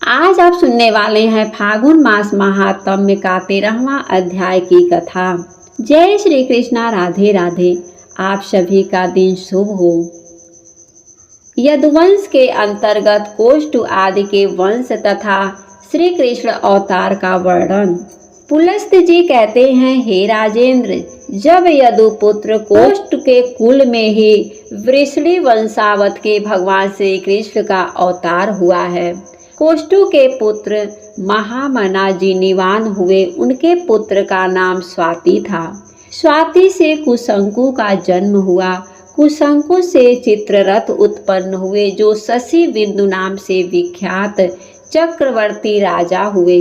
आज आप सुनने वाले हैं फागुन मास महात्म्य का 13वां अध्याय की कथा। जय श्री कृष्णा, राधे राधे। आप सभी का दिन शुभ हो। यदुवंश के अंतर्गत कोष्ठ आदि के वंश तथा श्री कृष्ण अवतार का वर्णन। पुलस्त जी कहते हैं, हे राजेंद्र, जब यदुपुत्र कोष्ठ के कुल में ही वृषणी वंशावत के भगवान श्री कृष्ण का अवतार हुआ है। कोष्ठु के पुत्र महामना जिनिवान हुए। उनके पुत्र का नाम स्वाति था। स्वाति से कुशंकु का जन्म हुआ। कुशंकु से चित्ररथ उत्पन्न हुए, जो शशि बिंदु नाम से विख्यात चक्रवर्ती राजा हुए।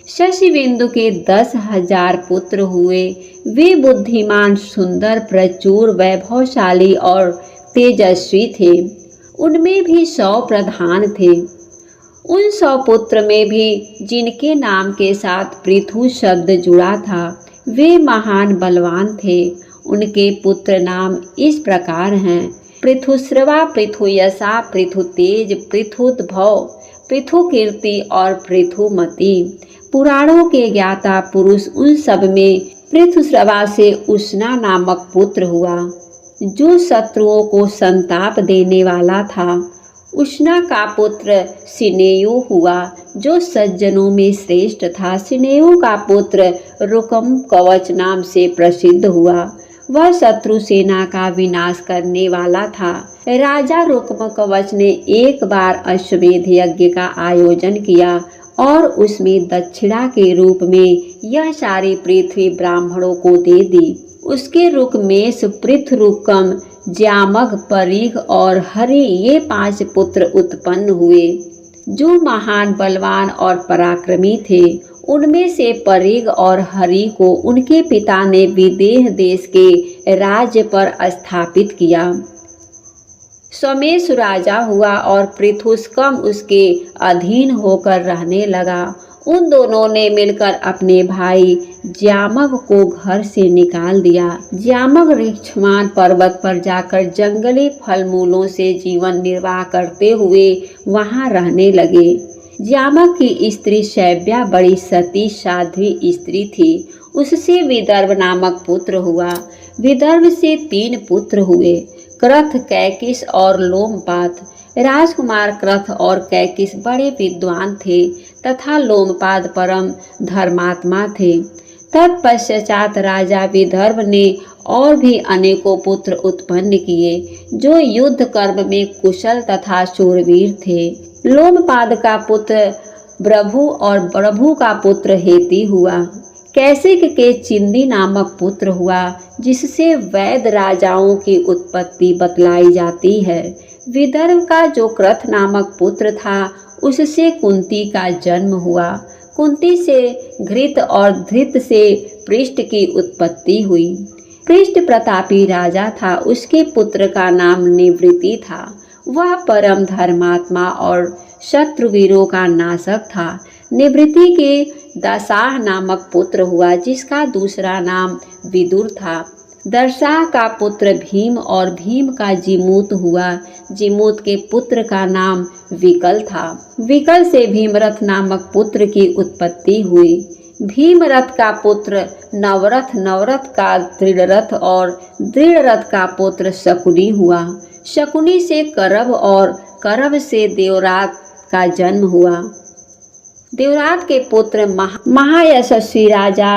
शशि बिंदु के 10,000 पुत्र हुए। वे बुद्धिमान, सुंदर, प्रचुर, वैभवशाली और तेजस्वी थे। उनमें भी 100 प्रधान थे। उन 100 पुत्र में भी जिनके नाम के साथ पृथु शब्द जुड़ा था, वे महान बलवान थे। उनके पुत्र नाम इस प्रकार हैं: पृथुश्रवा, पृथुयशा, पृथुतेज, पृथुद्भव, पृथुकीर्ति और पृथुमती। पुराणों के ज्ञाता पुरुष उन सब में पृथुश्रवा से उष्णा नामक पुत्र हुआ, जो शत्रुओं को संताप देने वाला था। उष्णा का पुत्र सिनेयु हुआ, जो सज्जनों में श्रेष्ठ था। सिनेयु का पुत्र रुकम कवच नाम से प्रसिद्ध हुआ। वह शत्रु सेना का विनाश करने वाला था। राजा रुकम कवच ने एक बार अश्वमेध यज्ञ का आयोजन किया और उसमें दक्षिणा के रूप में यह सारी पृथ्वी ब्राह्मणों को दे दी। उसके रुकमेश, पृथरुकम, ज्यामघ, परीघ और हरि, ये 5 पुत्र उत्पन्न हुए, जो महान, बलवान और पराक्रमी थे। उनमें से परीघ और हरि को उनके पिता ने विदेह देश के राज्य पर स्थापित किया। स्वमेश राजा हुआ और पृथुष्कम उसके अधीन होकर रहने लगा। उन दोनों ने मिलकर अपने भाई ज्यामघ को घर से निकाल दिया। ज्यामघ ऋक्षमान पर्वत पर जाकर जंगली फल मूलों से जीवन निर्वाह करते हुए वहां रहने लगे। ज्यामघ की स्त्री शैव्या बड़ी सती साध्वी स्त्री थी। उससे विदर्भ नामक पुत्र हुआ। विदर्भ से 3 पुत्र हुए, क्रथ, कैकिस और लोमपाद। राजकुमार क्रथ और कैकिस बड़े विद्वान थे तथा लोमपाद परम धर्मात्मा थे। तत्पश्चात राजा विदर्भ ने और भी अनेकों पुत्र उत्पन्न किए, जो युद्ध कर्म में कुशल तथा शूरवीर थे। लोमपाद का पुत्र प्रभु और प्रभु का पुत्र हेति हुआ। कैसिक के चिंदी नामक पुत्र हुआ, जिससे वैद राजाओं की उत्पत्ति बतलाई जाती है। विदर्भ का जो क्रथ नामक पुत्र था, उससे कुंती का जन्म हुआ। कुंती से घृत और धृत से पृष्ठ की उत्पत्ति हुई। पृष्ठ प्रतापी राजा था। उसके पुत्र का नाम निवृत्ति था। वह परम धर्मात्मा और शत्रुवीरों का नाशक था। निवृत्ति के दशाह नामक पुत्र हुआ, जिसका दूसरा नाम विदुर था। दर्शाह का पुत्र भीम और भीम का जिमूत हुआ। जिमूत के पुत्र का नाम विकल था। विकल से भीमरथ नामक पुत्र की उत्पत्ति हुई। भीमरथ का पुत्र नवरथ, नवरथ का दृढ़रथ और दृढ़रथ का पुत्र शकुनी हुआ। शकुनी से करभ और करभ से देवरात का जन्म हुआ। देवरात के पुत्र महायशस्वी राजा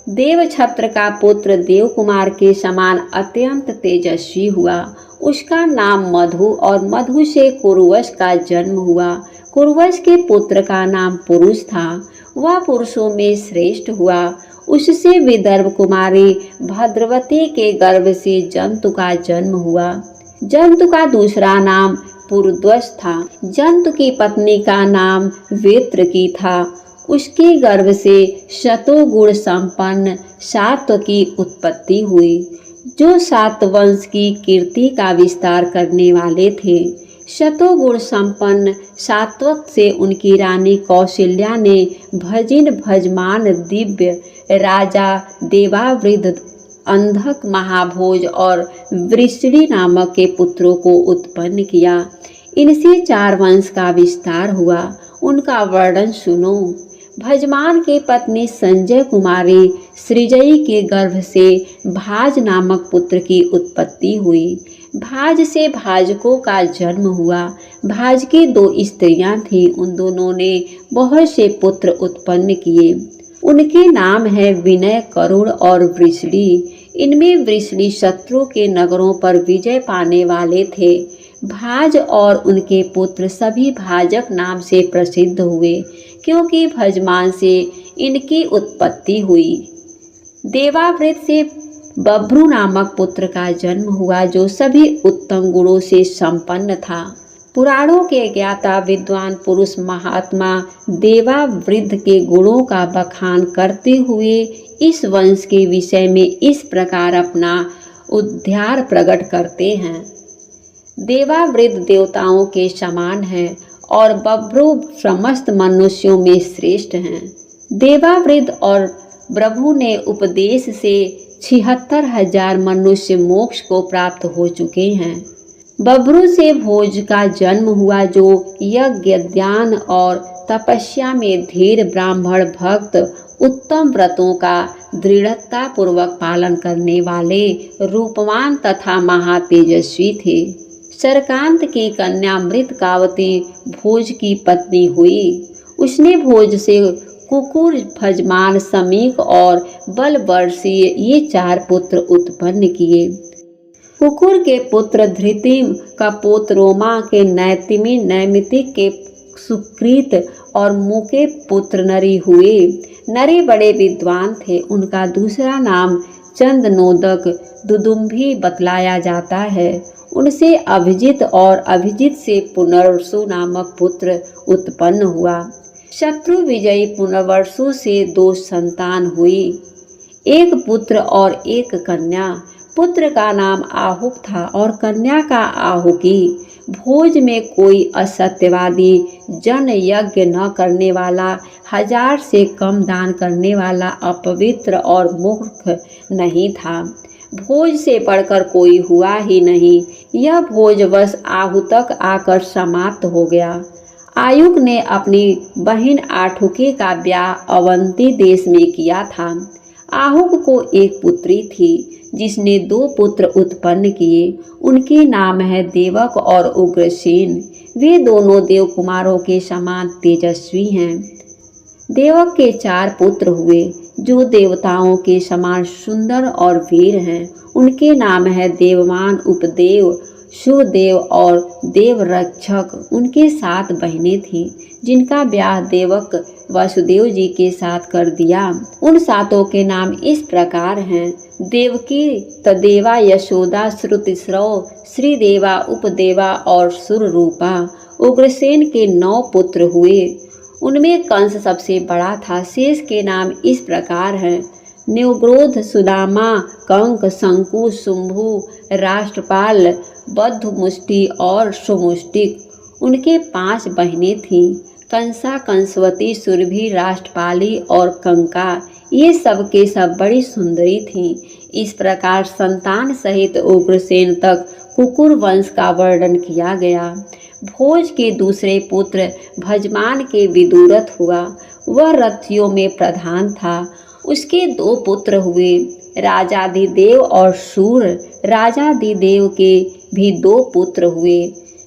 देवछत्र का पुत्र देवकुमार के समान अत्यंत तेजस्वी हुआ। उसका नाम मधु और मधु से कुरुवश का जन्म हुआ। कुरुवश के पुत्र का नाम पुरुष था। वह पुरुषों में श्रेष्ठ हुआ। उससे विदर्भ कुमारी भद्रवती के गर्भ से जंतु का जन्म हुआ। जंतु का दूसरा नाम पुरुद्वश था। जंतु की पत्नी का नाम वेत्रकी था। उसके गर्भ से शतोगुण संपन्न सात्व की उत्पत्ति हुई, जो सातवंश की कीर्ति का विस्तार करने वाले थे। शतोगुण संपन्न सात्वत से उनकी रानी कौशल्या ने भजिन भजमान दिव्य राजा देवावृद्ध, अंधक, महाभोज और वृषणी नामक के पुत्रों को उत्पन्न किया। इनसे 4 वंश का विस्तार हुआ। उनका वर्णन सुनो। भजमान के पत्नी संजय कुमारी सृजयी के गर्भ से भाज नामक पुत्र की उत्पत्ति हुई। भाज से भाजकों का जन्म हुआ। भाज की 2 स्त्रियां थीं। उन दोनों ने बहुत से पुत्र उत्पन्न किए। उनके नाम है विनय, करुण और वृषणी। इनमें वृषणी शत्रु के नगरों पर विजय पाने वाले थे। भाज और उनके पुत्र सभी भाजक नाम से प्रसिद्ध हुए, क्योंकि भजमान से इनकी उत्पत्ति हुई। देवावृत से बभ्रु नामक पुत्र का जन्म हुआ, जो सभी उत्तम गुणों से संपन्न था। पुराणों के ज्ञाता विद्वान पुरुष महात्मा देवावृत के गुणों का बखान करते हुए इस वंश के विषय में इस प्रकार अपना उद्गार प्रकट करते हैं। देवावृत देवताओं के समान है और बभ्रु समस्त मनुष्यों में श्रेष्ठ हैं। देवावृत और बभ्रु ने उपदेश से 76,000 मनुष्य मोक्ष को प्राप्त हो चुके हैं। बभ्रु से भोज का जन्म हुआ, जो यज्ञ, ज्ञान और तपस्या में धीर ब्राह्मण भक्त, उत्तम व्रतों का दृढ़ता पूर्वक पालन करने वाले, रूपवान तथा महातेजस्वी थे। शरकांत की कन्या मृतकावती भोज की पत्नी हुई। उसने भोज से कुकुर, भजमान, समीक और बलवर्षीय ये 4 पुत्र उत्पन्न किए। कुकुर के पुत्र धृतिम, कपोत, रोमा के नैतिमी, नैमितिक के सुकृत और मुके पुत्र नरी हुए। नरे बड़े विद्वान थे। उनका दूसरा नाम चंदनोदक, दुदुम्भी बतलाया जाता है। उनसे अभिजित और अभिजित से पुनर्वसु नामक पुत्र उत्पन्न हुआ। शत्रु विजयी पुनर्वसु से 2 संतान हुई, एक पुत्र और एक कन्या। पुत्र का नाम आहुक था और कन्या का आहुकी। भोज में कोई असत्यवादी, जन यज्ञ न करने वाला, 1000 से कम दान करने वाला, अपवित्र और मूर्ख नहीं था। भोज से बढ़कर कोई हुआ ही नहीं। यह भोज बस आहुतक आकर समाप्त हो गया। आयुक ने अपनी बहन आठुकी का ब्याह अवंती देश में किया था। आहुक को एक पुत्री थी, जिसने 2 पुत्र उत्पन्न किए। उनके नाम है देवक और उग्रसेन। वे दोनों देव कुमारों के समान तेजस्वी हैं। देवक के 4 पुत्र हुए, जो देवताओं के समान सुंदर और वीर हैं। उनके नाम है देवमान, उपदेव, शुभदेव और देवरक्षक। उनके 7 बहनें थीं, जिनका ब्याह देवक वसुदेव जी के साथ कर दिया। उन 7 के नाम इस प्रकार हैं: देवकी, तदेवा, यशोदा, श्रुतिस्रव, श्रीदेवा, उपदेवा और सुररूपा। उग्रसेन के 9 पुत्र हुए। उनमें कंस सबसे बड़ा था। शेष के नाम इस प्रकार हैं: न्युग्रोध, सुदामा, कंक, शंकु, शुंभु, राष्ट्रपाल, बद्धमुष्टि और सुमुष्टिक। उनके 5 बहनें थीं: कंसा, कंसवती, सुरभि, राष्ट्रपाली और कंका। ये सब के सब बड़ी सुंदरी थीं। इस प्रकार संतान सहित उग्रसेन तक कुकुर वंश का वर्णन किया गया। भोज के दूसरे पुत्र भजमान के विदुरथ हुआ। वह रथियों में प्रधान था। उसके 2 पुत्र हुए, राजाधिदेव और शूर। राजाधिदेव के भी 2 पुत्र हुए,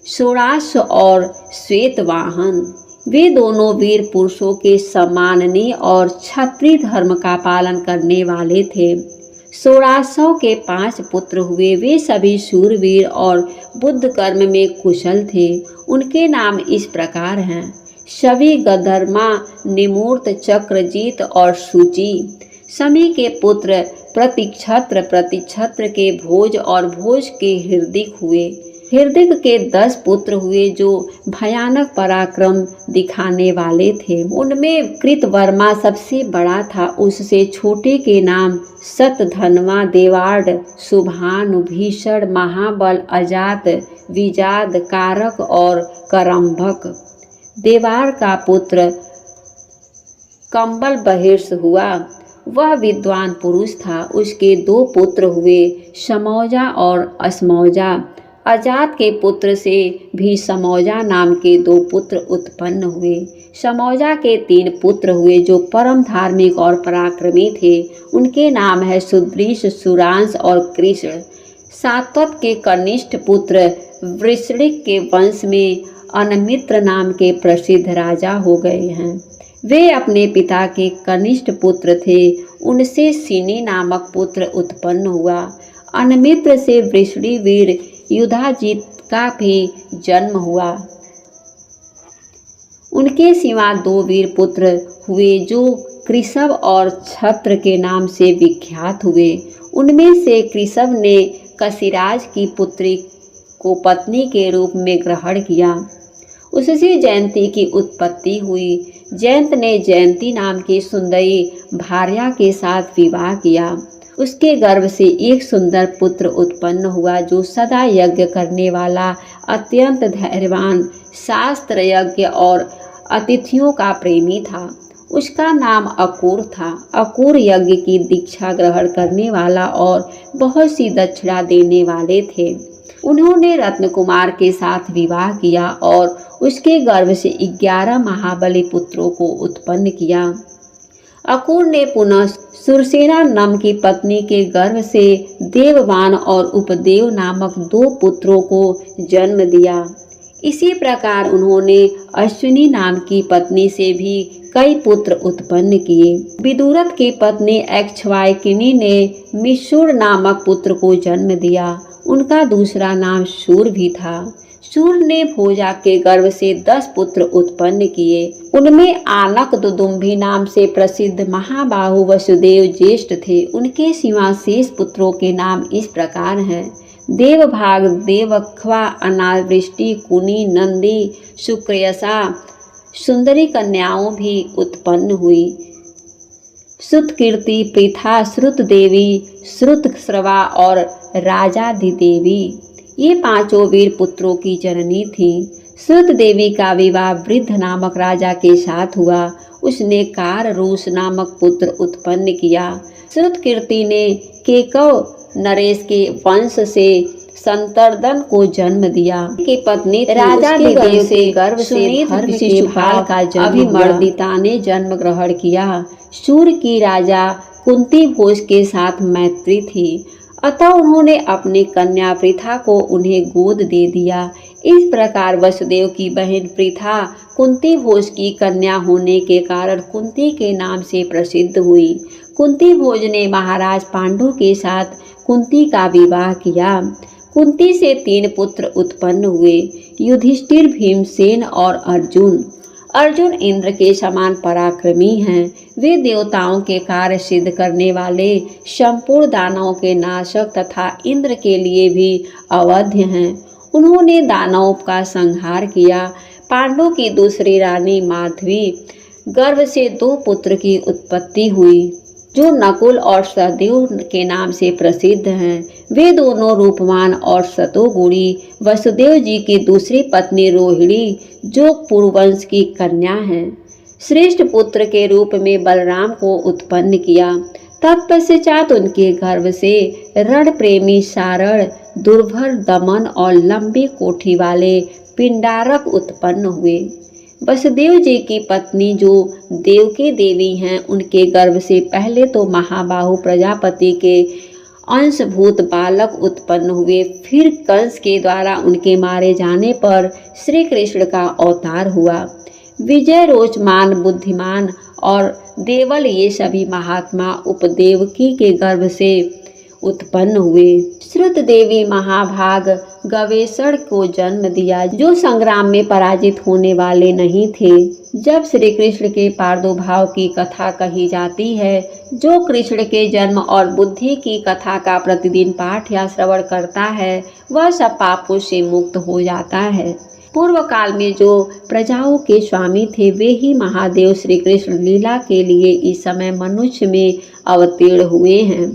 सोड़ाश और श्वेतवाहन। वे दोनों वीर पुरुषों के सम्माननीय और क्षत्रिय धर्म का पालन करने वाले थे। सोड़ासों के 5 पुत्र हुए। वे सभी शूरवीर और बुद्ध कर्म में कुशल थे। उनके नाम इस प्रकार हैं: शवि, गधर्मा, निमूर्त, चक्रजीत और शुचि। शमी के पुत्र प्रतिक्षत्र के भोज और भोज के हृदिक हुए। हृदिक के 10 पुत्र हुए, जो भयानक पराक्रम दिखाने वाले थे। उनमें कृतवर्मा सबसे बड़ा था। उससे छोटे के नाम शतधन्वा, देवार्ड, शुभानु, भीषण, महाबल, अजात, विजाद, कारक और करम्भक। देवार का पुत्र कंबल बहिर्ष हुआ। वह विद्वान पुरुष था। उसके 2 पुत्र हुए, समौजा और असमौजा। अजात के पुत्र से भी समौजा नाम के 2 पुत्र उत्पन्न हुए। समौजा के 3 पुत्र हुए जो परम धार्मिक और पराक्रमी थे। उनके नाम है सुदृश, सुरांश और कृष्ण। सात्वत के कनिष्ठ पुत्र वृषणिक के वंश में अनमित्र नाम के प्रसिद्ध राजा हो गए हैं। वे अपने पिता के कनिष्ठ पुत्र थे। उनसे सिनी नामक पुत्र उत्पन्न हुआ। अनमित्र से वृषणी वीर युधाजित का भी जन्म हुआ। उनके सिवा 2 वीर पुत्र हुए जो कृषभ और छत्र के नाम से विख्यात हुए। उनमें से कृषभ ने कशिराज की पुत्री को पत्नी के रूप में ग्रहण किया। उससे जयंती की उत्पत्ति हुई। जयंत ने जयंती नाम की सुंदरी भार्या के साथ विवाह किया। उसके गर्भ से एक सुंदर पुत्र उत्पन्न हुआ जो सदा यज्ञ करने वाला, अत्यंत धैर्यवान, शास्त्र यज्ञ और अतिथियों का प्रेमी था। उसका नाम अकूर था। अकूर यज्ञ की दीक्षा ग्रहण करने वाला और बहुत सी दक्षिणा देने वाले थे। उन्होंने रत्न कुमार के साथ विवाह किया और उसके गर्भ से 11 महाबली पुत्रों को उत्पन्न किया। अकूर ने पुनः सुरसेना नाम की पत्नी के गर्भ से देववान और उपदेव नामक 2 पुत्रों को जन्म दिया। इसी प्रकार उन्होंने अश्विनी नाम की पत्नी से भी कई पुत्र उत्पन्न किए। विदुरथ की पत्नी ऐक्ष्वाकिनी ने मिशुर नामक पुत्र को जन्म दिया। उनका दूसरा नाम शूर भी था। शूर ने भोजा के गर्भ से 10 पुत्र उत्पन्न किए। उनमें आनक दुदुम्भी नाम से प्रसिद्ध महाबाहु वसुदेव ज्येष्ठ थे। उनके सिवा शेष पुत्रों के नाम इस प्रकार हैं: देवभाग, देवख्वा, अनावृष्टि, कुनी, नंदी, शुक्रयसा। सुंदरी कन्याओं भी उत्पन्न हुई। श्रुतकीर्ति, पृथा, श्रुत देवी, श्रुतश्रवा और राजाधिदेवी ये 5 वीर पुत्रों की जननी थी। श्रुत देवी का विवाह वृद्ध नामक राजा के साथ हुआ। उसने कार रूस नामक पुत्र उत्पन्न किया। श्रुतकीर्ति ने केकव नरेश के वंश से संतर्दन को जन्म दिया। की पत्नी राजा देव से गर्भ से धर्म के भाल का अभिमर्दिता ने जन्म ग्रहण किया। शूर की राजा कुंती भोज के साथ मैत्री थी, अतः उन्होंने अपनी कन्या पृथा को उन्हें गोद दे दिया। इस प्रकार वसुदेव की बहन पृथा कुंती भोज की कन्या होने के कारण कुंती के नाम से प्रसिद्ध हुई। कुंती भोज ने महाराज पांडु के साथ कुंती का विवाह किया। कुंती से 3 पुत्र उत्पन्न हुए: युधिष्ठिर, भीमसेन और अर्जुन। अर्जुन इंद्र के समान पराक्रमी हैं। वे देवताओं के कार्य सिद्ध करने वाले, संपूर्ण दानवों के नाशक तथा इंद्र के लिए भी अवध्य हैं। उन्होंने दानवों का संहार किया। पांडु की दूसरी रानी माधवी गर्भ से 2 पुत्र की उत्पत्ति हुई जो नकुल और सहदेव के नाम से प्रसिद्ध हैं। वे दोनों रूपवान और सतोगुणी। वसुदेव जी की दूसरी पत्नी रोहिणी जो पुरुवंश की कन्या है, श्रेष्ठ पुत्र के रूप में बलराम को उत्पन्न किया। तत्पश्चात उनके गर्भ से रण प्रेमी सारण, दुर्भर, दमन और लंबी कोठी वाले पिंडारक उत्पन्न हुए। वसुदेव जी की पत्नी जो देवकी देवी हैं, उनके गर्भ से पहले तो महाबाहु प्रजापति के अंशभूत बालक उत्पन्न हुए। फिर कंस के द्वारा उनके मारे जाने पर श्री कृष्ण का अवतार हुआ। विजय, रोचमान, बुद्धिमान और देवल ये सभी महात्मा उपदेवकी के गर्भ से उत्पन्न हुए। श्रुत देवी महाभाग गवेषण को जन्म दिया जो संग्राम में पराजित होने वाले नहीं थे। जब श्री कृष्ण के प्रादुर्भाव की कथा कही जाती है, जो कृष्ण के जन्म और बुद्धि की कथा का प्रतिदिन पाठ या श्रवण करता है, वह सब पापों से मुक्त हो जाता है। पूर्व काल में जो प्रजाओं के स्वामी थे, वे ही महादेव श्री कृष्ण लीला के लिए इस समय मनुष्य में अवतीर्ण हुए हैं।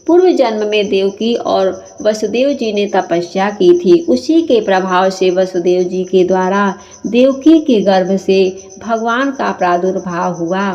पूर्व जन्म में देवकी और वसुदेव जी ने तपस्या की थी। उसी के प्रभाव से वसुदेव जी के द्वारा देवकी के गर्भ से भगवान का प्रादुर्भाव हुआ।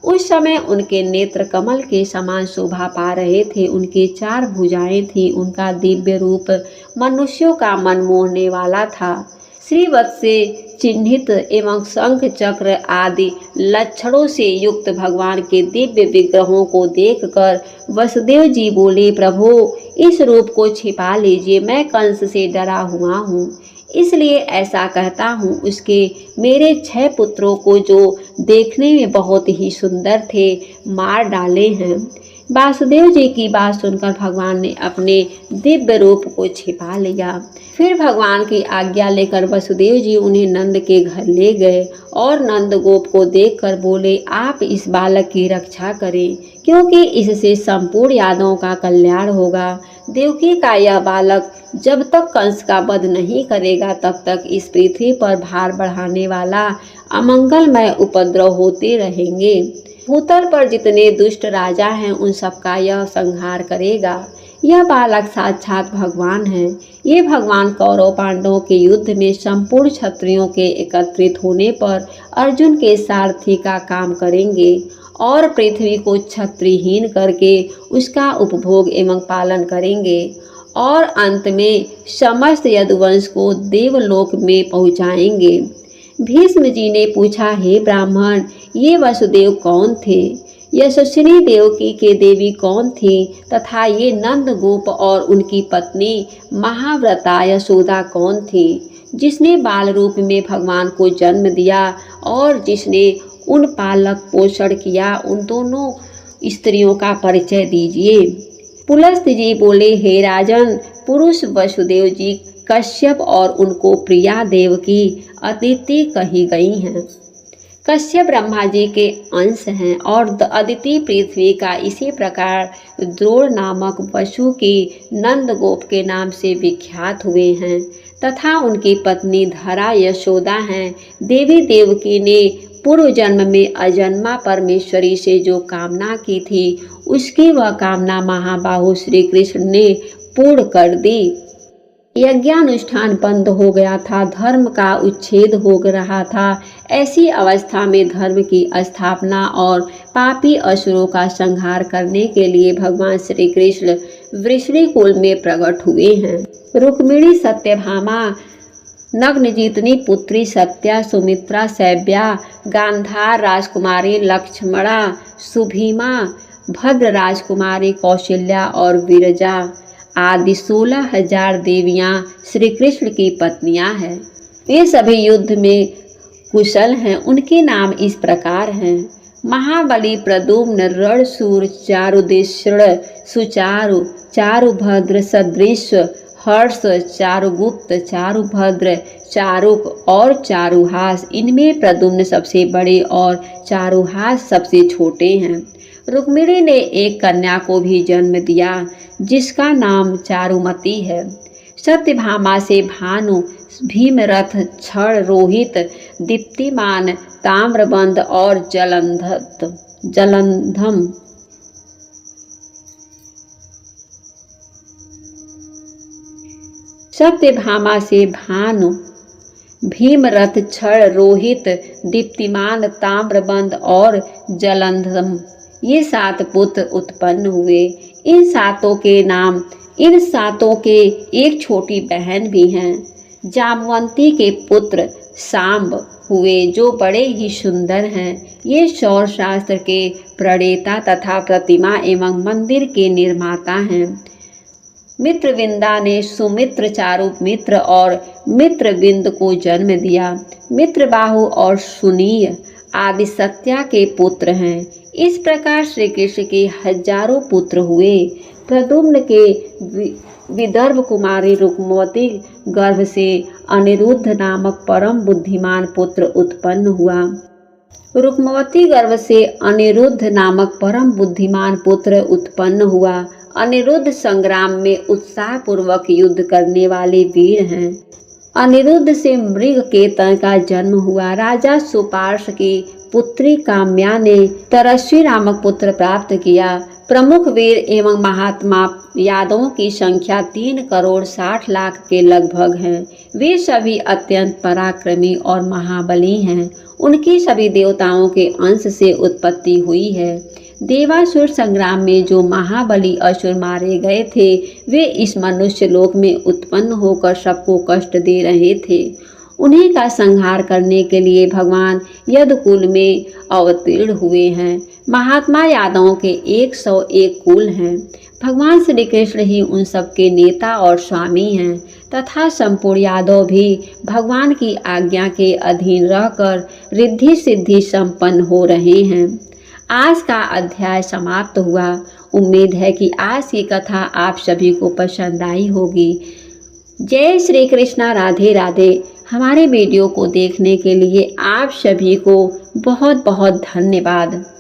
उस समय उनके नेत्र कमल के समान शोभा पा रहे थे। उनकी 4 भुजाएं थीं। उनका दिव्य रूप मनुष्यों का मन मोहने वाला था। श्रीवत्स से चिन्हित एवं शंख चक्र आदि लक्षणों से युक्त भगवान के दिव्य विग्रहों को देखकर वसुदेव जी बोले, प्रभु इस रूप को छिपा लीजिए, मैं कंस से डरा हुआ हूँ, इसलिए ऐसा कहता हूँ। उसके मेरे 6 पुत्रों को जो देखने में बहुत ही सुंदर थे मार डाले हैं। वासुदेव जी की बात सुनकर भगवान ने अपने दिव्य रूप को छिपा लिया। फिर भगवान की आज्ञा लेकर वसुदेव जी उन्हें नंद के घर ले गए और नंद गोप को देखकर बोले, आप इस बालक की रक्षा करें, क्योंकि इससे संपूर्ण यादवों का कल्याण होगा। देवकी का यह बालक जब तक कंस का वध नहीं करेगा तब तक इस पृथ्वी पर भार बढ़ाने वाला अमंगलमय उपद्रव होते रहेंगे। भूतल पर जितने दुष्ट राजा हैं उन सबका यह संहार करेगा। यह बालक साक्षात भगवान है। ये भगवान कौरव पांडवों के युद्ध में संपूर्ण क्षत्रियों के एकत्रित होने पर अर्जुन के सारथी का काम करेंगे और पृथ्वी को क्षत्रिहीन करके उसका उपभोग एवं पालन करेंगे और अंत में समस्त यदुवंश को देवलोक में पहुंचाएंगे। भीष्म जी ने पूछा, हे ब्राह्मण, ये वसुदेव कौन थे? यशस्विनी देवकी के देवी कौन थी तथा ये नंद गोप और उनकी पत्नी महाव्रता यशोदा कौन थी, जिसने बाल रूप में भगवान को जन्म दिया और जिसने उन पालक पोषण किया, उन दोनों स्त्रियों का परिचय दीजिए। पुलस्त जी बोले, हे राजन, पुरुष वसुदेव जी कश्यप और उनको प्रिया देवकी अदिति कही गई हैं। कश्यप ब्रह्मा जी के अंश हैं और अदिति पृथ्वी का इसी प्रकार द्रोण नामक वसु की नंद गोप के नाम से विख्यात हुए हैं तथा उनकी पत्नी धरा यशोदा हैं। देवी देवकी ने पूर्व जन्म में अजन्मा परमेश्वरी से जो कामना की थी उसकी वह कामना महाबाहु श्री कृष्ण ने पूर्ण कर दी। यज्ञानुष्ठान बंद हो गया था, धर्म का उच्छेद हो रहा था। ऐसी अवस्था में धर्म की स्थापना और पापी असुरों का संहार करने के लिए भगवान श्री कृष्ण वृषणी कुल में प्रकट हुए हैं। रुक्मिणी, सत्यभामा, नग्नजीतनी पुत्री सत्या, सुमित्रा, सैव्या, गांधार राजकुमारी लक्ष्मणा, सुभीमा, भद्र राजकुमारी कौशल्या और विरजा आदि 16,000 देवियां श्री कृष्ण की पत्नियां हैं। ये सभी युद्ध में कुशल हैं। उनके नाम इस प्रकार हैं: महाबली, प्रद्युम्न, रणशूर, चारुदेश्वर, सुचारु, चारुभद्र, सदृश, हर्ष, चारुगुप्त, चारुभद्र, चारुक और चारुहास। इनमें प्रद्युम्न सबसे बड़े और चारुहास सबसे छोटे हैं। रुक्मिणी ने एक कन्या को भी जन्म दिया जिसका नाम चारुमती है। सत्यभामा से भानु, भीमरथ, क्षण, रोहित, दीप्तिमान, ताम्रबंध और जलंधम। सत्यभामा से भानु, भीमरथ, क्षण, रोहित, दीप्तिमान, ताम्रबंध और जलंधम, ये 7 पुत्र उत्पन्न हुए। इन सातों के एक छोटी बहन भी हैं। जामवंती के पुत्र सांब हुए जो बड़े ही सुंदर हैं। ये सौर शास्त्र के प्रणेता तथा प्रतिमा एवं मंदिर के निर्माता हैं। मित्रविंदा ने सुमित्र, चारुमित्र और मित्रविंद को जन्म दिया। मित्रबाहु और सुनीय आदि सत्या के पुत्र हैं। इस प्रकार श्री कृष्ण के हजारों पुत्र हुए। प्रद्युम्न के विदर्भ कुमारी रुक्मवती गर्भ से अनिरुद्ध नामक परम बुद्धिमान पुत्र उत्पन्न हुआ। रुक्मवती गर्भ से अनिरुद्ध नामक परम बुद्धिमान पुत्र उत्पन्न हुआ। अनिरुद्ध संग्राम में उत्साहपूर्वक युद्ध करने वाले वीर हैं। अनिरुद्ध से मृग केतन का जन्म हुआ। राजा सुपार्श की पुत्री काम्या ने तरस्वी नामक पुत्र प्राप्त किया। प्रमुख वीर एवं महात्मा यादवों की संख्या 3,60,00,000 के लगभग है। वे सभी अत्यंत पराक्रमी और महाबली हैं। उनकी सभी देवताओं के अंश से उत्पत्ति हुई है। देवासुर संग्राम में जो महाबली असुर मारे गए थे, वे इस मनुष्य लोक में उत्पन्न होकर सबको कष्ट दे रहे थे। उन्हीं का संहार करने के लिए भगवान यदुकुल में अवतीर्ण हुए हैं। महात्मा यादवों के 101 कुल हैं। भगवान श्री कृष्ण ही उन सबके नेता और स्वामी हैं तथा संपूर्ण यादव भी भगवान की आज्ञा के अधीन रहकर रिद्धि सिद्धि संपन्न हो रहे हैं। आज का अध्याय समाप्त हुआ। उम्मीद है कि आज की कथा आप सभी को पसंद आई होगी। जय श्री कृष्णा, राधे राधे। हमारे वीडियो को देखने के लिए आप सभी को बहुत बहुत धन्यवाद।